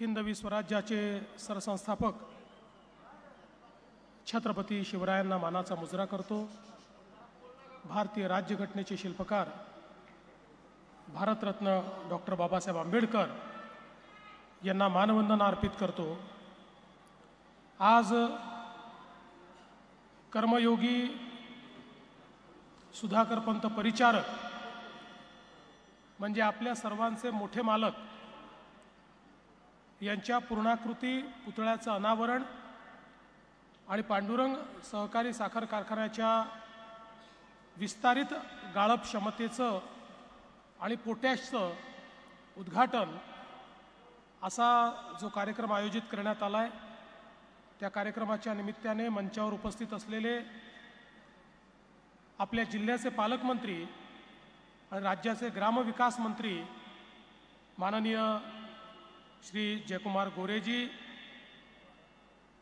हिंदवी स्वराज्याचे सरसंस्थापक छत्रपती शिवरायांना मानाचा मुजरा करतो। भारतीय राज्यघटनेचे शिल्पकार भारतरत्न डॉक्टर बाबासाहेब आंबेडकर यांना मानवंदना अर्पित करतो। आज कर्मयोगी सुधाकरपंत परिचारक म्हणजे आपल्या सर्वांचे मोठे मालक यांच्या पूर्णाकृती पुतळ्याचं अनावरण आणि पांडुरंग सहकारी साखर कारखान्याच्या विस्तारित गाळप क्षमतेचं आणि पोटॅशचं उद्घाटन असा जो कार्यक्रम आयोजित करण्यात आला आहे, त्या कार्यक्रमाच्या निमित्ताने मंचावर उपस्थित असलेले आपल्या जिल्ह्याचे पालकमंत्री आणि राज्याचे ग्रामविकास मंत्री माननीय श्री जयकुमार गोरेजी,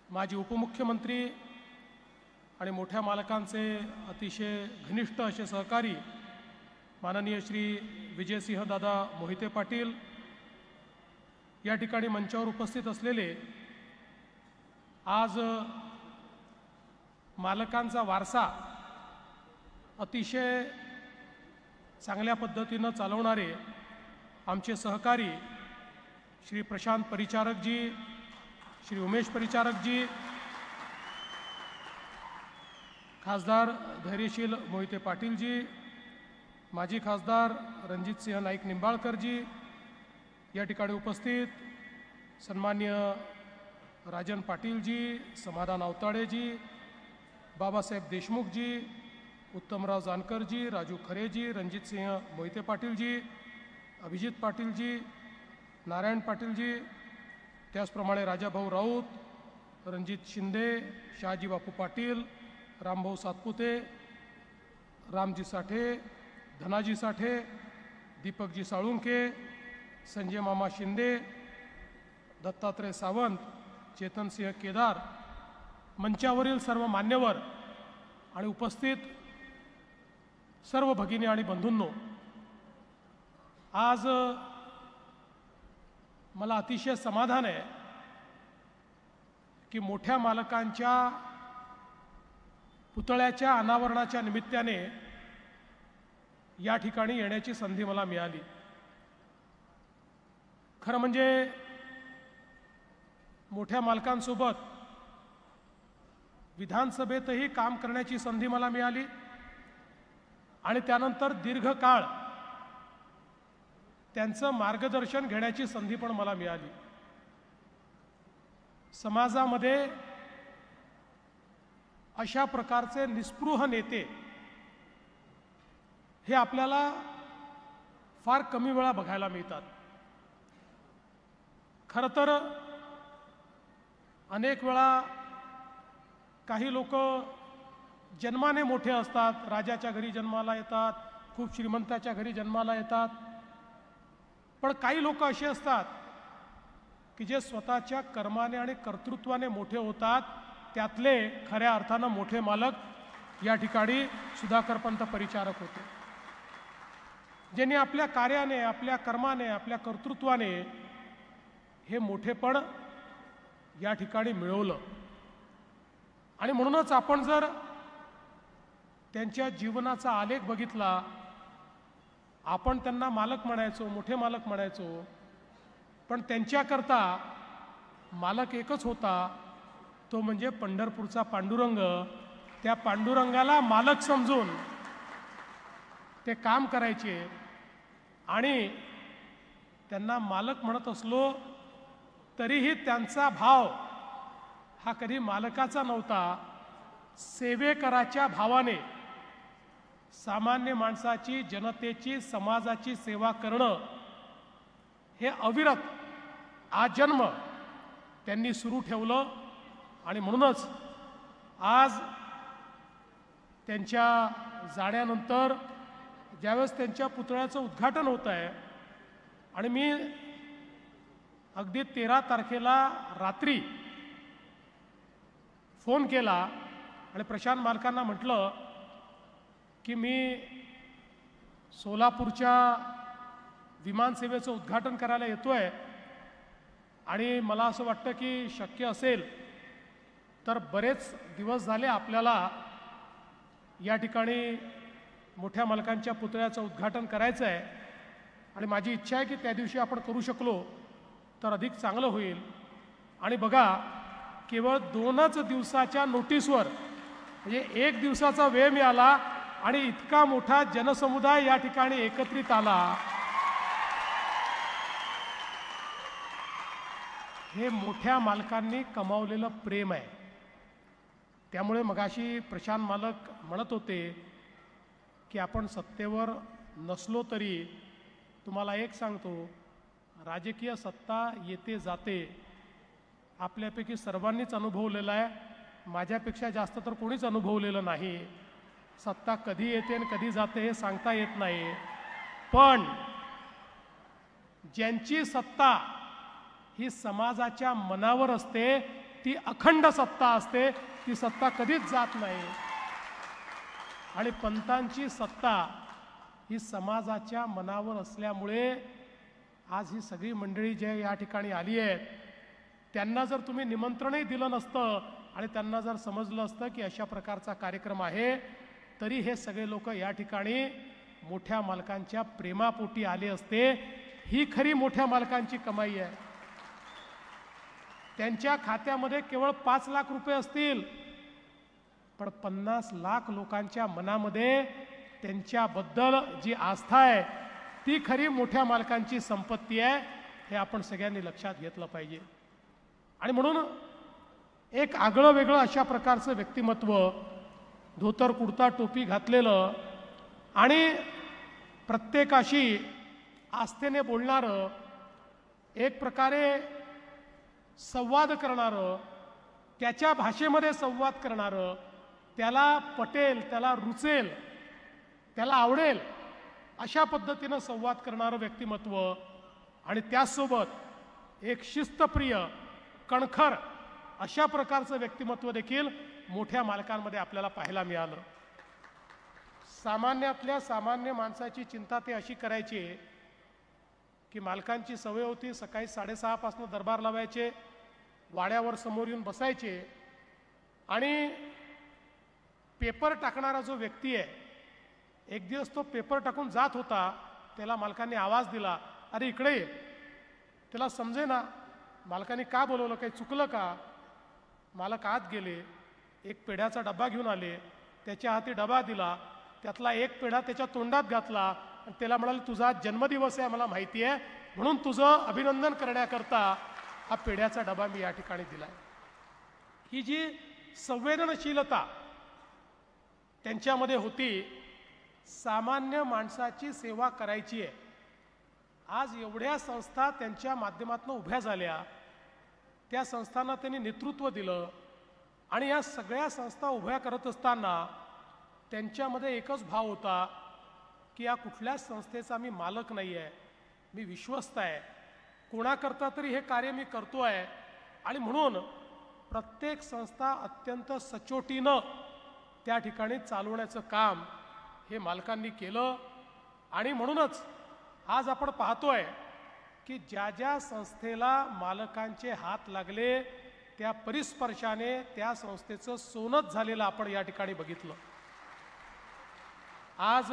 माजी उपमुख्यमंत्री आणि मोठ्या मालकांचे अतिशय घनिष्ठ असे सहकारी माननीय श्री विजयसिंह दादा मोहिते पाटील, या ठिकाणी मंचावर उपस्थित असलेले आज मालकांचा वारसा अतिशय चांगल्या पद्धतीनं चालवणारे आमचे सहकारी श्री प्रशांत परिचारकजी, श्री उमेश परिचारकजी, खासदार धैर्यशील मोहिते पाटीलजी, माजी खासदार रणजितसिंह नाईक निंबाळकरजी, या ठिकाणी उपस्थित सन्मान्य राजन पाटीलजी, समाधान अवताडेजी, बाबासाहेब देशमुखजी, उत्तमराव जानकरजी, राजू खरेजी, रणजितसिंह मोहिते पाटीलजी, अभिजित पाटीलजी, नारायण पाटीलजी, त्याचप्रमाणे राजाभाऊ राऊत, रणजित शिंदे, शहाजी बापू पाटील, रामभाऊ सातपुते, रामजी साठे, धनाजी साठे, दीपकजी साळुंके, संजय मामा शिंदे, दत्तात्रय सावंत, चेतनसिंह केदार, मंचावरील सर्व मान्यवर आणि उपस्थित सर्व भगिनी आणि बंधूंनो, आज मला अतिशय समाधान आहे की मोठ्या मालकांच्या पुतळ्याच्या अनावरणाच्या निमित्ताने या ठिकाणी येण्याची संधी मला मिळाली। खरं म्हणजे मोठ्या मालकांसोबत विधानसभेतही काम करण्याची संधी मला मिळाली आणि त्यानंतर दीर्घकाळ त्यांचं मार्गदर्शन घेण्याची संधी पण मला मिळाली। समाजामध्ये अशा प्रकारचे निस्पृह नेते हे आपल्याला फार कमी वेळा बघायला मिळतात। खरं तर अनेक वेळा काही लोक जन्माने मोठे असतात, राजाच्या घरी जन्माला येतात, खूप श्रीमंताच्या घरी जन्माला येतात, पण काही लोक असे असतात की जे स्वतःच्या कर्माने आणि कर्तृत्वाने मोठे होतात, त्यातले खऱ्या अर्थानं मोठे मालक या ठिकाणी सुधाकरपंत परिचारक होते, ज्यांनी आपल्या कार्याने, आपल्या कर्माने, आपल्या कर्तृत्वाने हे मोठेपण या ठिकाणी मिळवलं। आणि म्हणूनच आपण जर त्यांच्या जीवनाचा आलेख बघितला, आपण त्यांना मालक म्हणायचो, मोठे मालक म्हणायचो, पण त्यांच्याकरता मालक एकच होता, तो म्हणजे पंढरपूरचा पांडुरंग। त्या पांडुरंगाला मालक समजून ते काम करायचे आणि त्यांना मालक म्हणत असलो तरीही त्यांचा भाव हा कधी मालकाचा नव्हता, सेवेकराच्या भावाने सामान्य माणसाची, जनतेची, समाजाची सेवा करणं हे अविरत आजन्म त्यांनी सुरू ठेवलं। आणि म्हणूनच आज त्यांच्या जाण्यानंतर ज्यावेळेस त्यांच्या पुतळ्याचं उद्घाटन होत आहे आणि मी अगदी 13 तारखेला रात्री फोन केला आणि प्रशांत मालकांना म्हटलं की मी सोलापूरच्या विमानसेवेचं उद्घाटन करायला येतोय आणि मला असं वाटतं की शक्य असेल तर बरेच दिवस झाले आपल्याला या ठिकाणी मोठ्या मालकांच्या पुतळ्याचं उद्घाटन करायचं आहे आणि माझी इच्छा आहे की त्या दिवशी आपण करू शकलो तर अधिक चांगलं होईल. आणि बघा, केवळ 2च दिवसाच्या नोटीसवर म्हणजे 1 दिवसाचा वेळ मिळाला आणि इतका मोठा जनसमुदाय या ठिकाणी एकत्रित आला. हे मोठ्या मालकांनी कमावलेलं प्रेम आहे. त्यामुळे मगाशी प्रशांत मालक म्हणत होते की आपण सत्तेवर नसलो तरी तुम्हाला एक सांगतो, राजकीय सत्ता येते जाते, आपल्यापैकी सर्वांनीच अनुभवलेला आहे. माझ्यापेक्षा जास्त तर कोणीच अनुभवलेलं नाही. सत्ता कधी येते आणि कधी जाते हे सांगता येत नाही. पण ज्यांची सत्ता ही समाजाच्या मनावर असते ती अखंड सत्ता असते, ती सत्ता कधीच जात नाही. आणि पंतांची सत्ता ही समाजाच्या मनावर असल्यामुळे आज ही सगळी मंडळी जे या ठिकाणी आली आहेत त्यांना जर तुम्ही निमंत्रणही दिलं नसतं आणि त्यांना जर समजलं असतं की अशा प्रकारचा कार्यक्रम आहे, तरी हे सगळे लोक या ठिकाणी मोठ्या मालकांच्या प्रेमापोटी आले असते. ही खरी मोठ्या मालकांची कमाई आहे. त्यांच्या खात्यामध्ये केवळ 5 लाख रुपये असतील, पण 50 लाख लोकांच्या मनामध्ये त्यांच्याबद्दल जी आस्था आहे ती खरी मोठ्या मालकांची संपत्ती आहे. हे आपण सगळ्यांनी लक्षात घेतलं पाहिजे. आणि म्हणून एक आगळं वेगळं अशा प्रकारचं व्यक्तिमत्व, धोतर कुर्ता टोपी घातलेलं आणि प्रत्येकाशी आस्थेने बोलणारं, एक प्रकारे संवाद करणारं, त्याच्या भाषेमध्ये संवाद करणारं, त्याला पटेल, त्याला रुचेल, त्याला आवडेल अशा पद्धतीनं संवाद करणारं व्यक्तिमत्व आणि त्याचसोबत एक शिस्तप्रिय, कणखर अशा प्रकारचं व्यक्तिमत्व देखील मोठ्या मालकांमध्ये आपल्याला पाहायला मिळालं. सामान्यातल्या सामान्य माणसाची चिंता ते अशी करायची की मालकांची सवय होती सकाळी 6:30 पासून दरबार लावायचे, वाड्यावर समोर येऊन बसायचे आणि पेपर टाकणारा जो व्यक्ती आहे, एक दिवस तो पेपर टाकून जात होता, त्याला मालकांनी आवाज दिला, अरे इकडे ये. त्याला समजे ना मालकांनी का बोलवलं, काही चुकलं का. मालक आत गेले, एक पेढ्याचा डबा घेऊन आले, त्याच्या हाती डबा दिला, त्यातला एक पेढा त्याच्या तोंडात घातला आणि त्याला म्हणाले, तुझा जन्मदिवस आहे मला माहिती आहे, म्हणून तुझं अभिनंदन करण्याकरता हा पेढ्याचा डबा मी या ठिकाणी दिलाय. ही जी संवेदनशीलता त्यांच्यामध्ये होती, सामान्य माणसाची सेवा करायची आहे. आज एवढ्या संस्था त्यांच्या माध्यमातून उभ्या झाल्या, त्या संस्थांना त्यांनी नेतृत्व दिलं आणि या सगळ्या संस्था उभ्या करत असताना त्यांच्यामध्ये एकच भाव होता की या कुठल्याच संस्थेचा मी मालक नाही आहे, मी विश्वस्त आहे, कोणाकरता तरी हे कार्य मी करतो आहे. आणि म्हणून प्रत्येक संस्था अत्यंत सचोटीनं त्या ठिकाणी चालवण्याचं काम हे मालकांनी केलं. आणि म्हणूनच आज आपण पाहतोय की ज्या ज्या संस्थेला मालकांचे हात लागले त्या परिस्पर्शाने त्या संस्थेचं सोनच झालेलं आपण या ठिकाणी बघितलं. आज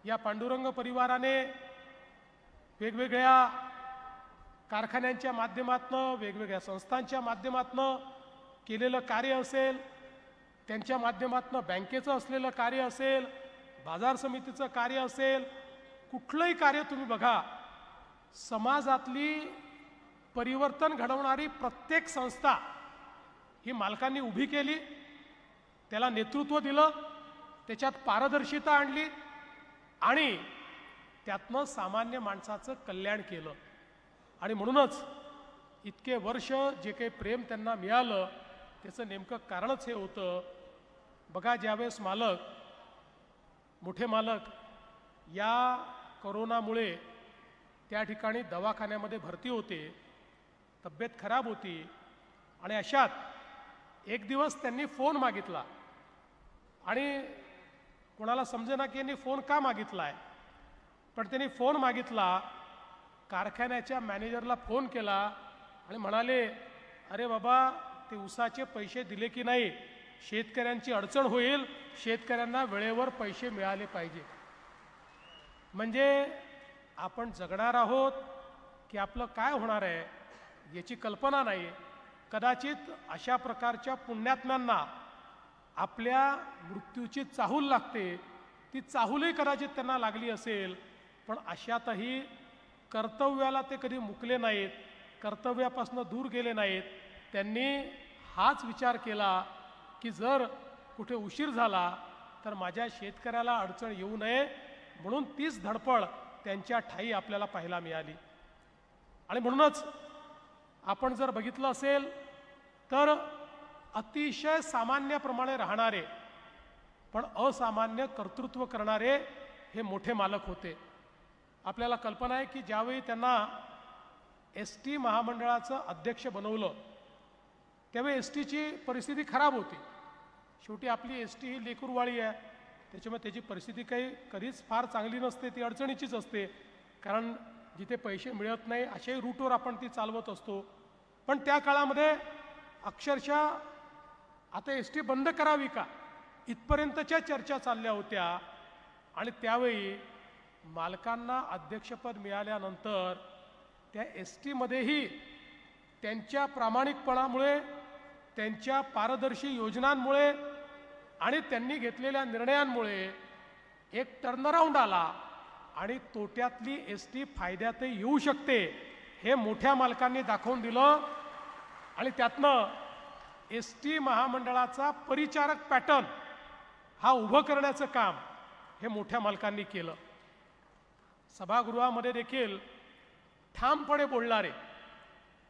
या पांडुरंग परिवाराने वेगवेगळ्या कारखान्यांच्या माध्यमातून, वेगवेगळ्या संस्थांच्या माध्यमातून केलेलं कार्य असेल, त्यांच्या माध्यमातून बँकेचं असलेलं कार्य असेल, बाजार समितीचं कार्य असेल, कुठलंही कार्य तुम्ही बघा, समाजातली परिवर्तन घडवणारी प्रत्येक संस्था ही मालकांनी उभी केली, त्याला नेतृत्व दिलं, त्याच्यात पारदर्शिता आणली आणि त्यातनं सामान्य माणसाचं कल्याण केलं. आणि म्हणूनच इतके वर्ष जे काही प्रेम त्यांना मिळालं त्याचं नेमकं कारणच हे होतं. बघा, ज्यावेळेस मोठे मालक या कोरोनामुळे त्या ठिकाणी दवाखान्यामध्ये भरती होते, तब्येत खराब होती आणि अशात एक दिवस त्यांनी फोन मागितला आणि कोणाला समजेना की यांनी फोन का मागितलाय, पण त्यांनी फोन मागितला कारखान्याच्या मॅनेजरला फोन केला आणि म्हणाले, अरे बाबा, ते ऊसाचे पैसे दिले की नाही, शेतकऱ्यांची अडचण होईल, शेतकऱ्यांना वेळेवर पैसे मिळाले पाहिजे. म्हणजे आपण जगणार आहोत की आपलं काय होणार आहे याची कल्पना नाही. कदाचित अशा प्रकारच्या पुण्यात्म्यांना आपल्या मृत्यूची चाहूल लागते, ती चाहूलही कदाचित त्यांना लागली असेल, पण अशातही कर्तव्याला ते कधी मुकले नाहीत, कर्तव्यापासून दूर गेले नाहीत. त्यांनी हाच विचार केला की जर कुठे उशीर झाला तर माझ्या शेतकऱ्याला अडचण येऊ नये, म्हणून तीच धडपड त्यांच्या ठायी आपल्याला पाहायला मिळाली. आणि म्हणूनच आपण जर बघितलं असेल तर अतिशय सामान्याप्रमाणे राहणारे पण असामान्य कर्तृत्व करणारे हे मोठे मालक होते. आपल्याला कल्पना आहे की ज्यावेळी त्यांना एस.टी. महामंडळाचं अध्यक्ष बनवलं त्यावेळी एस.टीची परिस्थिती खराब होती. शेवटी आपली एस.टी ही लेकरूवाळी आहे, त्याच्यामुळे त्याची परिस्थिती काही कधीच फार चांगली नसते, ती अडचणीचीच असते. कारण जिथे पैसे मिळत नाही अशाही रूटवर आपण ती चालवत असतो. पण त्या काळामध्ये अक्षरशः आता एस.टी बंद करावी का इथपर्यंतच्या चर्चा चालल्या होत्या. आणि त्यावेळी मालकांना अध्यक्षपद मिळाल्यानंतर त्या एस.टीमध्येही त्यांच्या प्रामाणिकपणामुळे, त्यांच्या पारदर्शी योजनांमुळे आणि त्यांनी घेतलेल्या निर्णयांमुळे एक टर्नराऊंड आला आणि तोट्यातली एस.टी फायद्यातही येऊ शकते हे मोठ्या मालकांनी दाखवून दिलं. आणि त्यातनं एस.टी महामंडळाचा परिचारक पॅटर्न हा उभं करण्याचं काम हे मोठ्या मालकांनी केलं. सभागृहामध्ये देखील ठामपणे बोलणारे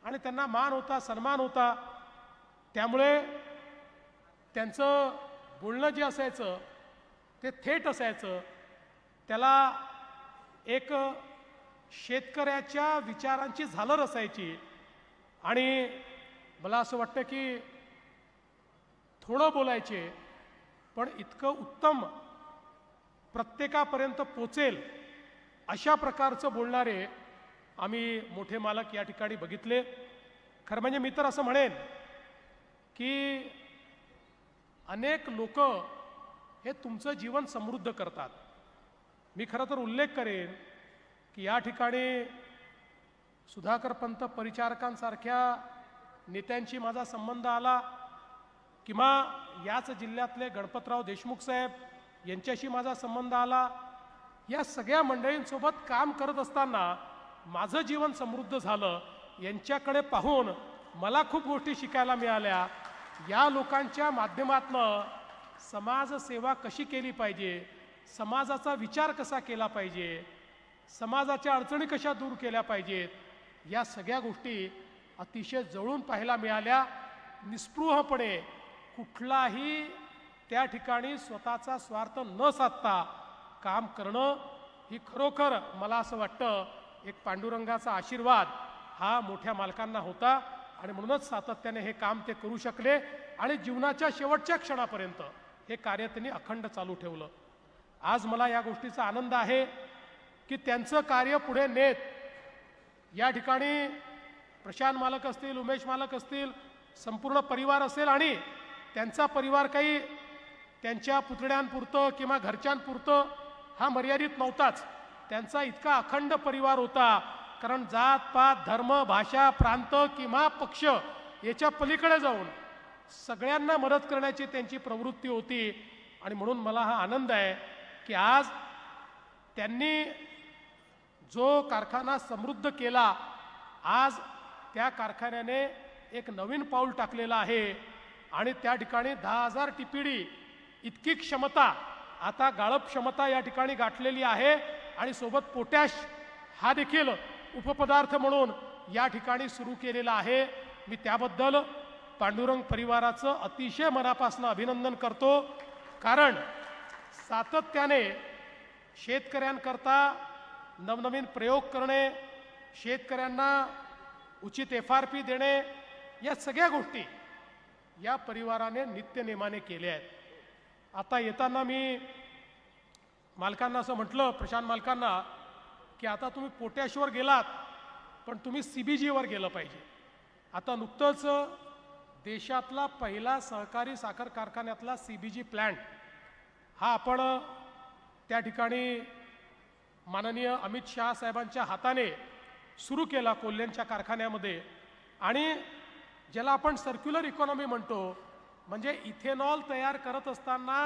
आणि त्यांना मान होता, सन्मान होता, त्यामुळे त्यांचं बोलणं जे असायचं ते थेट असायचं. त्याला एक शेतकऱ्याच्या विचारांची झालर असायची. आणि मला असं वाटतं की थोडं बोलायचे पण इतकं उत्तम प्रत्येकापर्यंत पोचेल अशा प्रकारचं बोलणारे आम्ही मोठे मालक या ठिकाणी बघितले. खरं म्हणजे मी तर असं म्हणेन की अनेक लोक हे तुमचं जीवन समृद्ध करतात. मी खरं तर उल्लेख करेन की या ठिकाणी सुधाकर पंत परिचारकांसारख्या नेत्यांशी माझा संबंध आला, किंवा याच जिल्ह्यातले गणपतराव देशमुख साहेब यांच्याशी माझा संबंध आला. या सगळ्या मंडळींसोबत काम करत असताना माझं जीवन समृद्ध झालं. यांच्याकडे पाहून मला खूप गोष्टी शिकायला मिळाल्या. या लोकांच्या माध्यमातनं समाजसेवा कशी केली पाहिजे, समाजाचा विचार कसा केला पाहिजे, समाजाच्या अडचणी कशा दूर केल्या पाहिजेत, या सगळ्या गोष्टी अतिशय जवळून पाहायला मिळाल्या. निस्पृहपणे कुठलाही त्या ठिकाणी स्वतःचा स्वार्थ न साधता काम करणं ही खरोखर मला असं वाटतं एक पांडुरंगाचा आशीर्वाद हा मोठ्या मालकांना होता. आणि म्हणूनच सातत्याने हे काम ते करू शकले आणि जीवनाच्या शेवटच्या क्षणापर्यंत हे कार्य त्यांनी अखंड चालू ठेवलं. आज मला या गोष्टीचा आनंद आहे की त्यांचं कार्य पुढे नेत या ठिकाणी प्रशांत मालक असतील, उमेश मालक असतील, संपूर्ण परिवार असेल. आणि त्यांचा परिवार काही त्यांच्या पुतण्यांपुरतं किंवा घरच्यांपुरतं हा मर्यादित नव्हताच. त्यांचा इतका अखंड परिवार होता, कारण जात पात धर्म भाषा प्रांत किंवा पक्ष याच्या पलीकडे जाऊन सगळ्यांना मदत करण्याची त्यांची प्रवृत्ती होती. आणि म्हणून मला हा आनंद आहे की आज त्यांनी जो कारखाना समृद्ध केला, आज त्या कारखान्याने एक नवीन पाऊल टाकलेलं आहे. आणि त्या ठिकाणी 10,000 टीपीडी इतकी क्षमता, आता गाळप क्षमता या ठिकाणी गाठलेली आहे. आणि सोबत पोटॅश हा देखील उपपदार्थ म्हणून या ठिकाणी सुरू केलेला आहे. मी त्याबद्दल पांडुरंग परिवाराचं अतिशय मनापासून अभिनंदन करतो. कारण सातत्याने शेतकऱ्यांकरता नवनवीन प्रयोग करणे, शेतकऱ्यांना उचित FRP देणे, या सगळ्या गोष्टी या परिवाराने नित्यनेमाने केल्या आहेत. आता येताना मी मालकांना असं म्हटलं, प्रशांत मालकांना, की आता तुम्ही पोटॅशवर गेलात पण तुम्ही CBGवर गेलं पाहिजे. आता नुकतंच देशातला पहिला सहकारी साखर कारखान्यातला CBG प्लॅन्ट हा आपण त्या ठिकाणी माननीय अमित शाह साहेबांच्या हाताने सुरू केला कोल्ह्यांच्या कारखान्यामध्ये. आणि ज्याला आपण सर्क्युलर इकॉनॉमी म्हणतो, म्हणजे इथेनॉल तयार करत असताना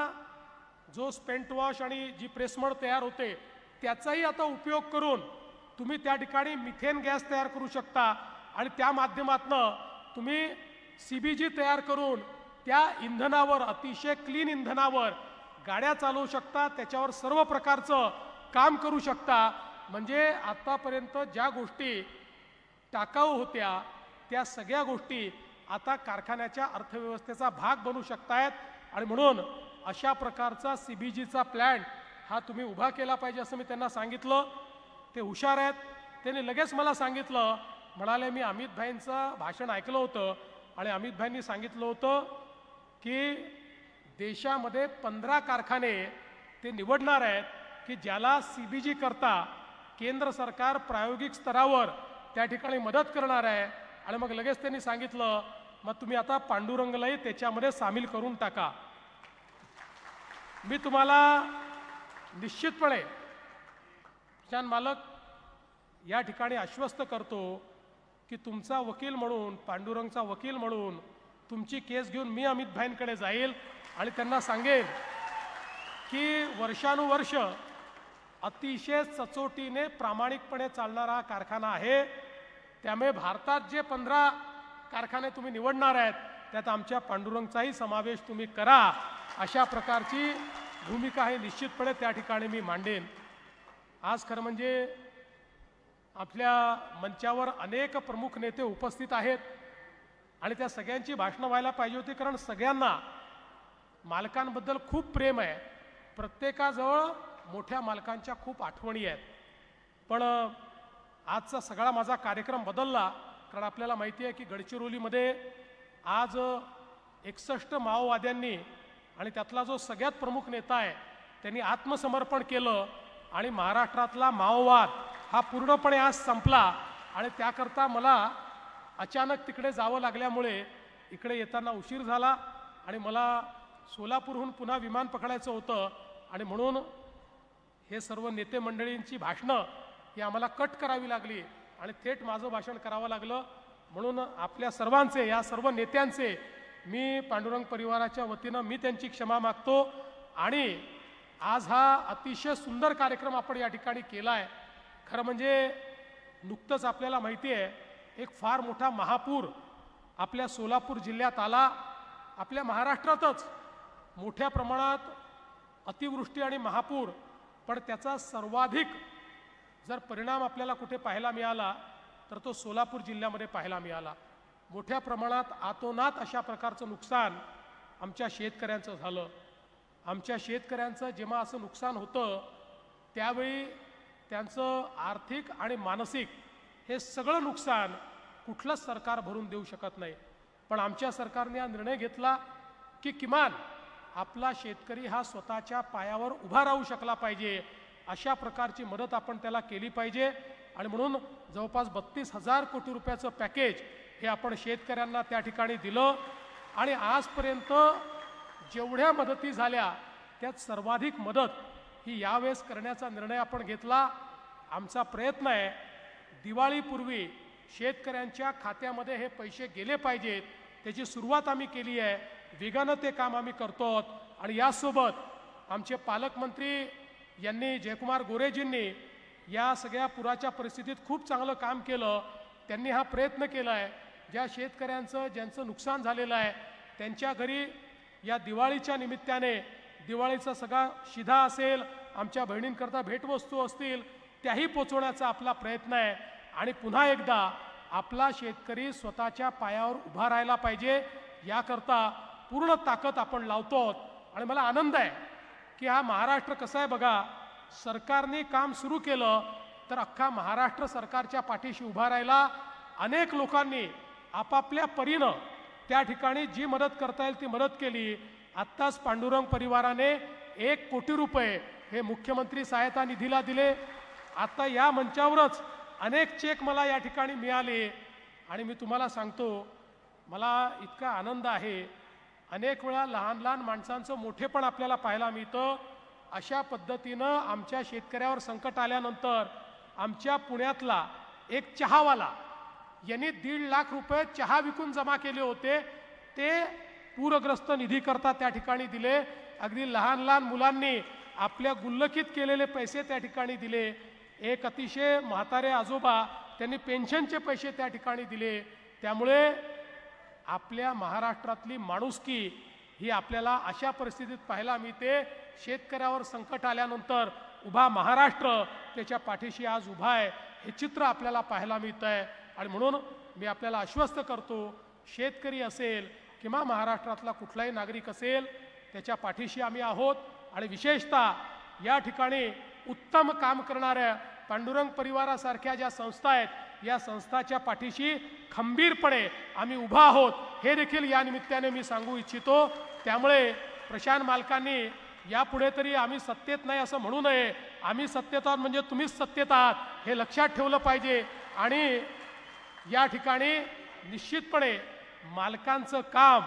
जो स्पेंट वॉश आणि जी प्रेसमड तयार होते त्याचाही आता उपयोग करून तुम्ही त्या ठिकाणी मिथेन गॅस तयार करू शकता आणि त्या माध्यमातून तुम्ही CBG तयार करून त्या इंधनावर, अतिशय क्लीन इंधनावर गाड्या चालवू शकता, त्याच्यावर सर्व प्रकारचं काम करू शकता. म्हणजे आतापर्यंत ज्या गोष्टी टाकाऊ होत्या त्या सगळ्या गोष्टी आता कारखान्याच्या अर्थव्यवस्थेचा भाग बनू शकतायत. आणि म्हणून अशा प्रकारचा CBGचा प्लॅन्ट हा तुम्ही उभा केला पाहिजे असं मी त्यांना सांगितलं. ते हुशार आहेत. त्यांनी लगेच मला सांगितलं, म्हणाले मी अमित भाईंचं भाषण ऐकलं होतं आणि अमित भाईंनी सांगितलं होतं की देशामध्ये 15 कारखाने ते निवडणार आहेत की ज्याला CBG करता केंद्र सरकार प्रायोगिक स्तरावर त्या ठिकाणी मदत करणार आहे. आणि मग लगेच त्यांनी सांगितलं मग तुम्ही आता पांडुरंगलाही त्याच्यामध्ये सामील करून टाका. मी तुम्हाला निश्चितपणे किसान मालक या ठिकाणी आश्वस्त करतो की तुमचा वकील म्हणून, पांडुरंगचा वकील म्हणून तुमची केस घेऊन मी अमित भाईंकडे जाईल आणि त्यांना सांगेन की वर्षानुवर्ष अतिशय सचोटीने प्रामाणिकपणे चालणारा कारखाना आहे. त्यामुळे भारतात जे 15 कारखाने तुम्ही निवडणार आहेत त्यात आमच्या पांडुरंगचाही समावेश तुम्ही करा. अशा प्रकारची भूमिका ही निश्चितपणे त्या ठिकाणी मी मांडेन. आज खरं म्हणजे आपल्या मंचावर अनेक प्रमुख नेते उपस्थित आहेत आणि त्या सगळ्यांची भाषणं व्हायला पाहिजे होती, कारण सगळ्यांना मालकांबद्दल खूप प्रेम आहे. प्रत्येकाजवळ मोठ्या मालकांच्या खूप आठवणी आहेत. पण आजचा सगळा माझा कार्यक्रम बदलला, कारण आपल्याला माहिती आहे की गडचिरोलीमध्ये आज 61 माओवाद्यांनी आणि त्यातला जो सगळ्यात प्रमुख नेता आहे त्यांनी आत्मसमर्पण केलं आणि महाराष्ट्रातला माओवाद हा पूर्णपणे आज संपला. आणि त्याकरता मला अचानक तिकडे जावं लागल्यामुळे इकडे येताना उशीर झाला आणि मला सोलापूरहून पुन्हा विमान पकडायचं होतं आणि म्हणून हे सर्व नेते मंडळींची भाषणं ही आम्हाला कट करावी लागली आणि थेट माझं भाषण करावं लागलं. म्हणून आपल्या सर्वांचे, या सर्व नेत्यांचे मी पांडुरंग परिवाराच्या वतीनं मी त्यांची क्षमा मागतो. आणि आज हा अतिशय सुंदर कार्यक्रम आपण या ठिकाणी केला आहे. खरं म्हणजे नुकतंच आपल्याला माहिती आहे एक फार मोठा महापूर आपल्या सोलापूर जिल्ह्यात आला. आपल्या महाराष्ट्रातच मोठ्या प्रमाणात अतिवृष्टी आणि महापूर, पण त्याचा सर्वाधिक जर परिणाम आपल्याला कुठे पाहायला मिळाला तर तो सोलापूर जिल्ह्यामध्ये पाहायला मिळाला. मोठ्या प्रमाणात आतोनात अशा प्रकारचं नुकसान आमच्या शेतकऱ्यांचं झालं. आमच्या शेतकऱ्यांचं जेव्हा असं नुकसान होतं त्यावेळी त्यांचं आर्थिक आणि मानसिक हे सगळं नुकसान कुठलंच सरकार भरून देऊ शकत नाही. पण आमच्या सरकारने हा निर्णय घेतला की किमान आपला शेतकरी हा स्वतःच्या पायावर उभा राहू शकला पाहिजे, अशा प्रकारची मदत आपण त्याला केली पाहिजे. आणि म्हणून जवळपास 32,000 कोटी रुपयाचं पॅकेज हे आपण शेतकऱ्यांना त्या ठिकाणी दिलं. आणि आजपर्यंत जेवढ्या मदती झाल्या त्यात सर्वाधिक मदत ही यावेळेस करण्याचा निर्णय आपण घेतला. आमचा प्रयत्न आहे दिवाळीपूर्वी शेतकऱ्यांच्या खात्यामध्ये हे पैसे गेले पाहिजेत, त्याची सुरुवात आम्ही केली आहे. वेगानं ते काम आम्ही करतो. आणि यासोबत आमचे पालकमंत्री यांनी, जयकुमार गोरेजींनी या सगळ्या पुराच्या परिस्थितीत खूप चांगलं काम केलं. त्यांनी हा प्रयत्न केला आहे ज्या शेतकऱ्यांचं, ज्यांचं नुकसान झालेलं आहे त्यांच्या घरी या दिवाळीच्या निमित्ताने दिवाळीचा सगळा शिधा असेल, आमच्या बहिणींकरता भेटवस्तू असतील, त्याही पोचवण्याचा आपला प्रयत्न आहे. आणि पुन्हा एकदा आपला शेतकरी स्वतःच्या पायावर उभा राहायला पाहिजे, याकरता पूर्ण ताकद आपण लावतो. आणि मला आनंद आहे की हा महाराष्ट्र कसा आहे बघा, सरकारने काम सुरू केलं तर अख्खा महाराष्ट्र सरकारच्या पाठीशी उभा राहिला. अनेक लोकांनी आपापल्या परीनं त्या ठिकाणी जी मदत करता येईल ती मदत केली. आत्ताच पांडुरंग परिवाराने 1 कोटी रुपये हे मुख्यमंत्री सहायता निधीला दिले. आता या मंचावरच अनेक चेक मला या ठिकाणी मिळाले आणि मी तुम्हाला सांगतो, मला इतका आनंद आहे. अनेक वेळा लहान लहान माणसांचं मोठेपण आपल्याला पाहायला मिळतं. अशा पद्धतीनं आमच्या शेतकऱ्यावर संकट आल्यानंतर आमच्या पुण्यातला एक चहावाला यांनी 1.5 लाख रुपये चहा विकून जमा केले होते, ते पूरग्रस्त निधीकरता त्या ठिकाणी दिले. अगदी लहान लहान मुलांनी आपल्या गुल्लकीत केलेले पैसे त्या ठिकाणी दिले. एक अतिशय म्हातारे आजोबा त्यांनी पेन्शनचे पैसे त्या ठिकाणी दिले. त्यामुळे आपल्या महाराष्ट्रातली माणुसकी ही आपल्याला अशा परिस्थितीत पाहायला मिळते. शेतकऱ्यावर संकट आल्यानंतर उभा महाराष्ट्र त्याच्या पाठीशी आज उभा आहे, हे चित्र आपल्याला पाहायला मिळतं आहे. आणि म्हणून मी आपल्याला आश्वस्त करतो, शेतकरी असेल किंवा महाराष्ट्रातला कुठलाही नागरिक असेल, त्याच्या पाठीशी आम्ही आहोत. आणि विशेषतः या ठिकाणी उत्तम काम करणाऱ्या पांडुरंग परिवारासारख्या ज्या संस्था आहेत, या संस्थाच्या पाठीशी खंबीरपणे आम्ही उभा आहोत, हे देखील या निमित्ताने मी सांगू इच्छितो. त्यामुळे प्रशांत मालकांनी यापुढे तरी आम्ही सत्तेत नाही असं म्हणू नये. आम्ही सत्तेत आहोत म्हणजे तुम्हीच सत्तेत आहात, हे लक्षात ठेवलं पाहिजे. आणि या ठिकाणी निश्चितपणे मालकांचं काम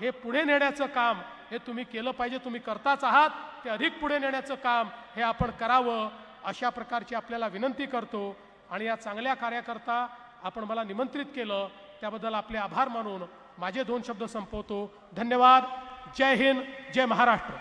हे पुढे नेण्याचं काम हे तुम्ही केलं पाहिजे. तुम्ही करताच आहात, ते अधिक पुढे नेण्याचं काम हे आपण करावं, अशा प्रकारची आपल्याला विनंती करतो. आणि या चांगल्या कार्याकरता आपण मला निमंत्रित केलं, त्याबद्दल आपले आभार मानून माझे 2 शब्द संपवतो. धन्यवाद. जय हिंद, जय महाराष्ट्र.